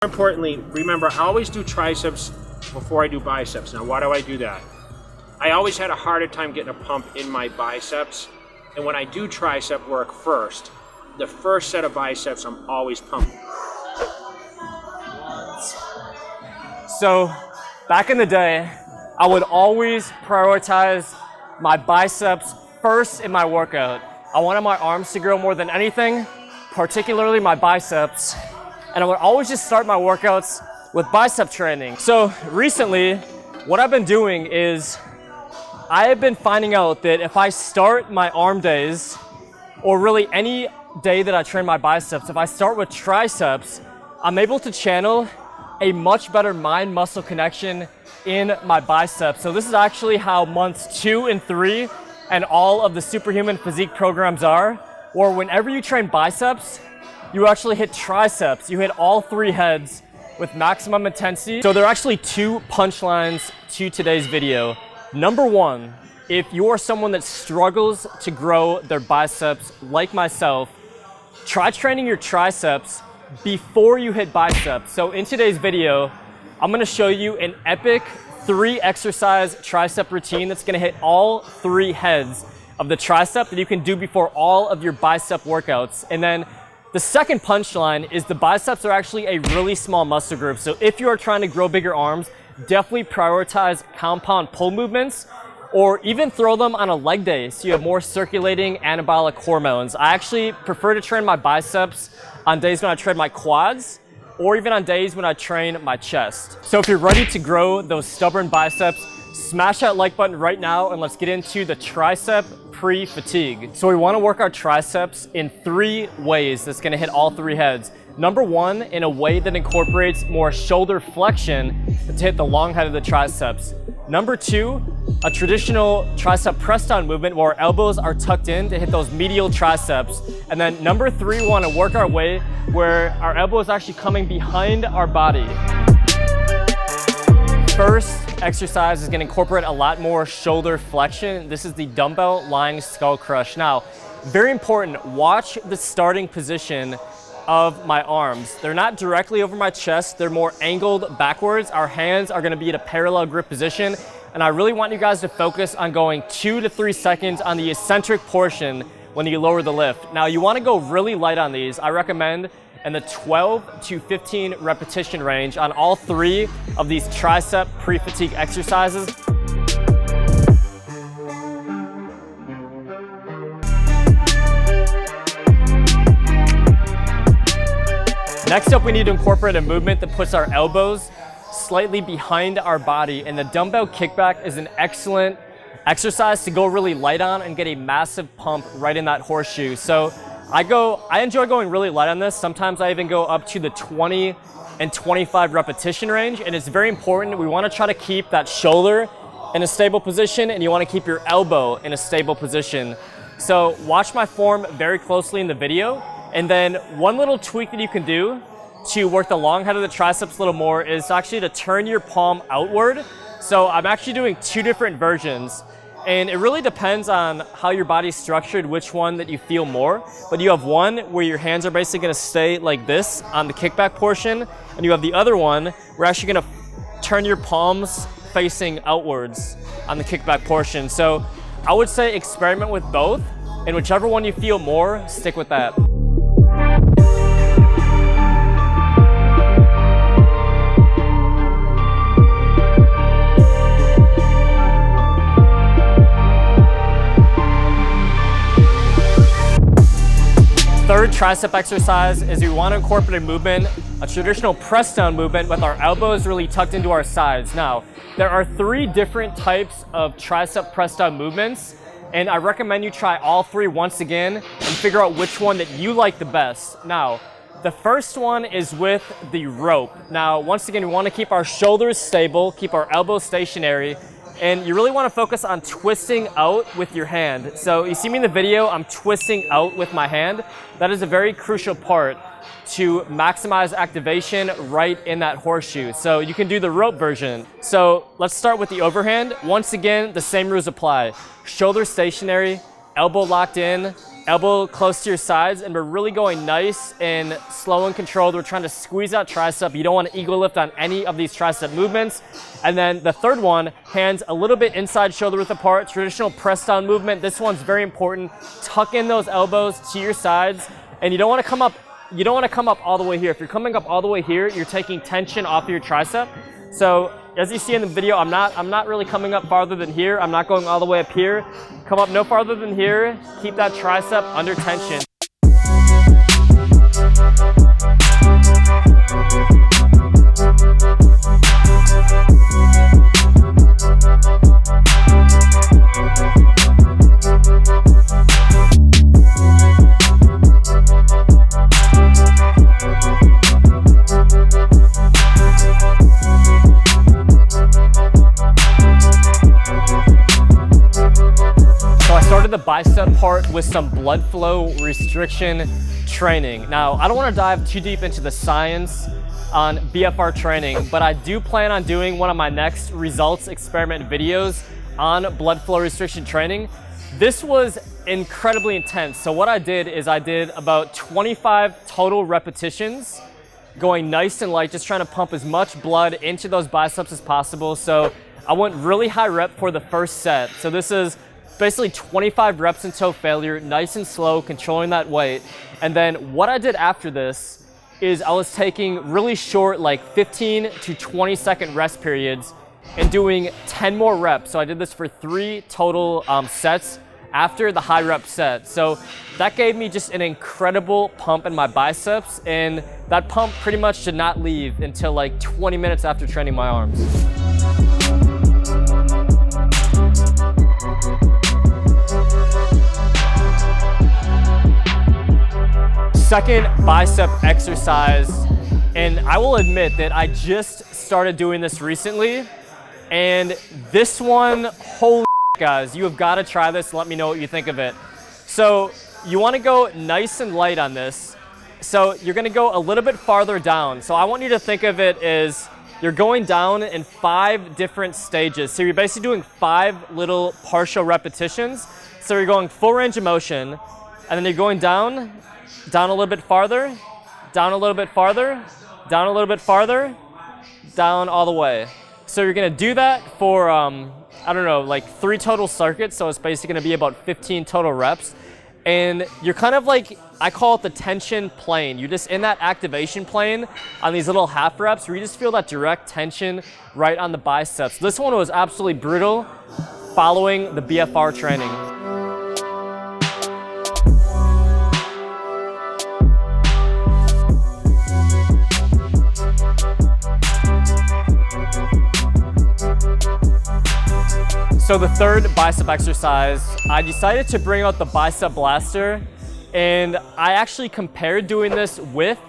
More importantly, remember, I always do triceps before I do biceps. Now, why do I do that? I always had a harder time getting a pump in my biceps, and when I do tricep work first, the first set of biceps, I'm always pumping. So, back in the day, I would always prioritize my biceps first in my workout. I wanted my arms to grow more than anything, particularly my biceps, and I would always just start my workouts with bicep training. So recently, what I've been doing is I have been finding out that if I start my arm days, or really any day that I train my biceps, if I start with triceps, I'm able to channel a much better mind-muscle connection in my biceps. So this is actually how months 2 and 3 and all of the Superhuman physique programs are, or whenever you train biceps, you actually hit triceps. You hit all 3 heads with maximum intensity. So there are actually 2 punchlines to today's video. Number 1, if you're someone that struggles to grow their biceps like myself, try training your triceps before you hit biceps. So in today's video, I'm gonna show you an epic 3 exercise tricep routine that's gonna hit all 3 heads of the tricep that you can do before all of your bicep workouts. And then the second punchline is the biceps are actually a really small muscle group. So if you are trying to grow bigger arms, definitely prioritize compound pull movements, or even throw them on a leg day so you have more circulating anabolic hormones. I actually prefer to train my biceps on days when I train my quads, or even on days when I train my chest. So if you're ready to grow those stubborn biceps, smash that like button right now and let's get into the tricep pre-fatigue. So we wanna work our triceps in 3 ways that's gonna hit all 3 heads. Number 1, in a way that incorporates more shoulder flexion to hit the long head of the triceps. Number 2, a traditional tricep press down movement where our elbows are tucked in to hit those medial triceps. And then number 3, we want to work our way where our elbow is actually coming behind our body. First exercise is going to incorporate a lot more shoulder flexion. This is the dumbbell lying skull crush. Now, very important, watch the starting position of my arms. They're not directly over my chest, they're more angled backwards. Our hands are gonna be at a parallel grip position, and I really want you guys to focus on going 2 to 3 seconds on the eccentric portion when you lower the lift. Now you wanna go really light on these. I recommend in the 12 to 15 repetition range on all 3 of these tricep pre-fatigue exercises. Next up, we need to incorporate a movement that puts our elbows slightly behind our body, and the dumbbell kickback is an excellent exercise to go really light on and get a massive pump right in that horseshoe. So I enjoy going really light on this. Sometimes I even go up to the 20 and 25 repetition range, and it's very important. We want to try to keep that shoulder in a stable position, and you want to keep your elbow in a stable position. So watch my form very closely in the video. And then one little tweak that you can do to work the long head of the triceps a little more is actually to turn your palm outward. So I'm actually doing 2 different versions, and it really depends on how your body's structured, which one that you feel more. But you have one where your hands are basically gonna stay like this on the kickback portion, and you have the other one where you're actually gonna turn your palms facing outwards on the kickback portion. So I would say experiment with both, and whichever one you feel more, stick with that. Third tricep exercise is we want to incorporate a movement, a traditional press down movement with our elbows really tucked into our sides. Now, there are 3 different types of tricep press down movements, and I recommend you try all 3 once again and figure out which one that you like the best. Now, the first one is with the rope. Now, once again, we want to keep our shoulders stable, keep our elbows stationary, and you really want to focus on twisting out with your hand. So you see me in the video, I'm twisting out with my hand. That is a very crucial part to maximize activation right in that horseshoe. So you can do the rope version. So let's start with the overhand. Once again, the same rules apply. Shoulder stationary, elbow locked in, elbow close to your sides, and we're really going nice and slow and controlled. We're trying to squeeze out tricep. You don't want to ego lift on any of these tricep movements. And then the third one, hands a little bit inside shoulder width apart, traditional press down movement. This one's very important. Tuck in those elbows to your sides, and you don't want to come up all the way here. If you're coming up all the way here, you're taking tension off of your tricep. So as you see in the video, I'm not really coming up farther than here. I'm not going all the way up here. Come up no farther than here. Keep that tricep under tension. The bicep part with some blood flow restriction training. Now, I don't want to dive too deep into the science on BFR training, but I do plan on doing one of my next results experiment videos on blood flow restriction training. This was incredibly intense. So what I did is I did about 25 total repetitions, going nice and light, just trying to pump as much blood into those biceps as possible. So I went really high rep for the first set. So this is basically 25 reps until failure, nice and slow, controlling that weight. And then what I did after this is I was taking really short, like 15 to 20 second rest periods and doing 10 more reps. So I did this for 3 total sets after the high rep set. So that gave me just an incredible pump in my biceps, and that pump pretty much did not leave until like 20 minutes after training my arms. Second bicep exercise, and I will admit that I just started doing this recently, and this one, holy guys, you have got to try this. Let me know what you think of it. So you want to go nice and light on this. So you're going to go a little bit farther down. So I want you to think of it as you're going down in 5 different stages. So you're basically doing 5 little partial repetitions. So you're going full range of motion, and then you're going down a little bit farther, down a little bit farther, down a little bit farther, down all the way. So you're gonna do that for, I don't know, like 3 total circuits. So it's basically gonna be about 15 total reps. And you're kind of like, I call it the tension plane. You're just in that activation plane on these little half reps where you just feel that direct tension right on the biceps. This one was absolutely brutal following the BFR training. So the third bicep exercise, I decided to bring out the bicep blaster, and I actually compared doing this with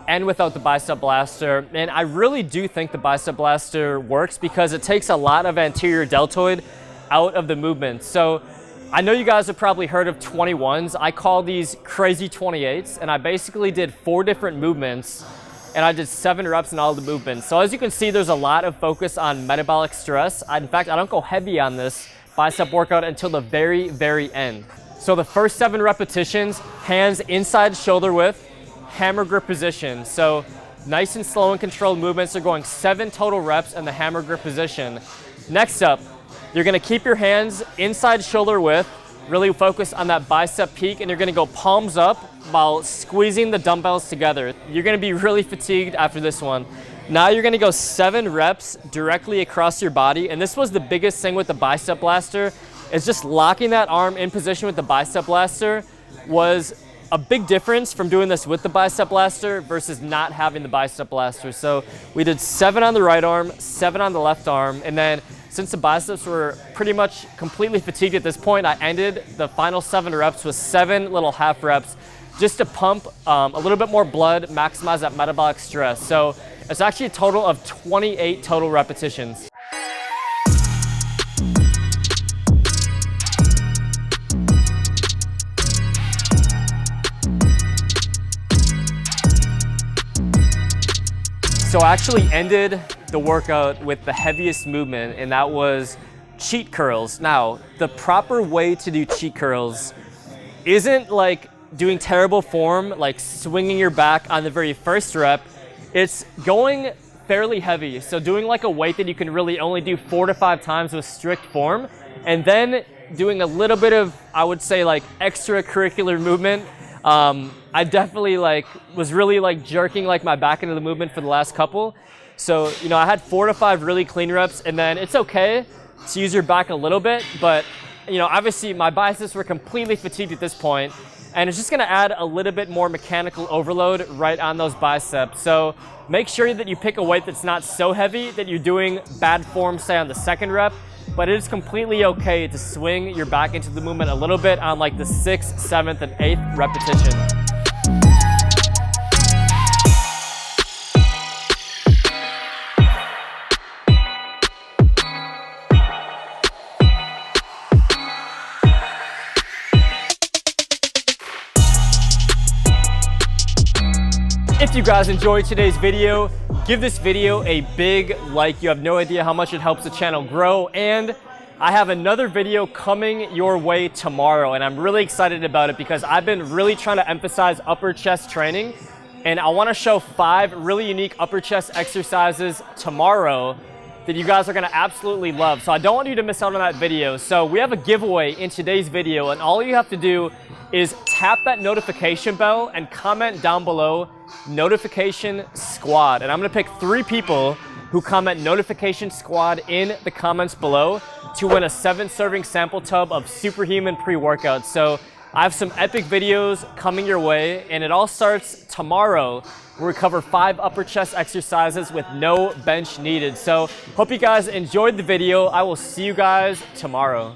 and without the bicep blaster, and I really do think the bicep blaster works because it takes a lot of anterior deltoid out of the movement. So I know you guys have probably heard of 21s. I call these crazy 28s, and I basically did 4 different movements, and I did 7 reps in all the movements. So as you can see, there's a lot of focus on metabolic stress. In fact, I don't go heavy on this bicep workout until the very, very end. So the first 7 repetitions, hands inside shoulder width, hammer grip position. So nice and slow and controlled movements are going 7 total reps in the hammer grip position. Next up, you're gonna keep your hands inside shoulder width, really focus on that bicep peak, and you're gonna go palms up while squeezing the dumbbells together. You're gonna be really fatigued after this one. Now you're gonna go 7 reps directly across your body, and this was the biggest thing with the bicep blaster, is just locking that arm in position with the bicep blaster was a big difference from doing this with the bicep blaster versus not having the bicep blaster. So we did 7 on the right arm, 7 on the left arm, and then since the biceps were pretty much completely fatigued at this point, I ended the final 7 reps with 7 little half reps just to pump a little bit more blood, maximize that metabolic stress. So it's actually a total of 28 total repetitions. So I actually ended the workout with the heaviest movement, and that was cheat curls. Now, the proper way to do cheat curls isn't like doing terrible form, like swinging your back on the very first rep. It's going fairly heavy. So doing like a weight that you can really only do 4 to 5 times with strict form, and then doing a little bit of, I would say, like extracurricular movement. I definitely was really jerking my back into the movement for the last couple. So, I had 4 to 5 really clean reps, and then it's okay to use your back a little bit, but obviously my biceps were completely fatigued at this point, and it's just gonna add a little bit more mechanical overload right on those biceps. So make sure that you pick a weight that's not so heavy that you're doing bad form, say on the second rep, but it is completely okay to swing your back into the movement a little bit on the 6th, 7th, and 8th repetition. If you guys enjoyed today's video, give this video a big like. You have no idea how much it helps the channel grow. And I have another video coming your way tomorrow, and I'm really excited about it because I've been really trying to emphasize upper chest training, and I want to show 5 really unique upper chest exercises tomorrow that you guys are going to absolutely love. So I don't want you to miss out on that video. So we have a giveaway in today's video, and all you have to do is tap that notification bell and comment down below notification squad. And I'm gonna pick 3 people who comment notification squad in the comments below to win a 7-serving sample tub of Superhuman pre-workout. So I have some epic videos coming your way, and it all starts tomorrow, where we cover 5 upper chest exercises with no bench needed. So hope you guys enjoyed the video. I will see you guys tomorrow.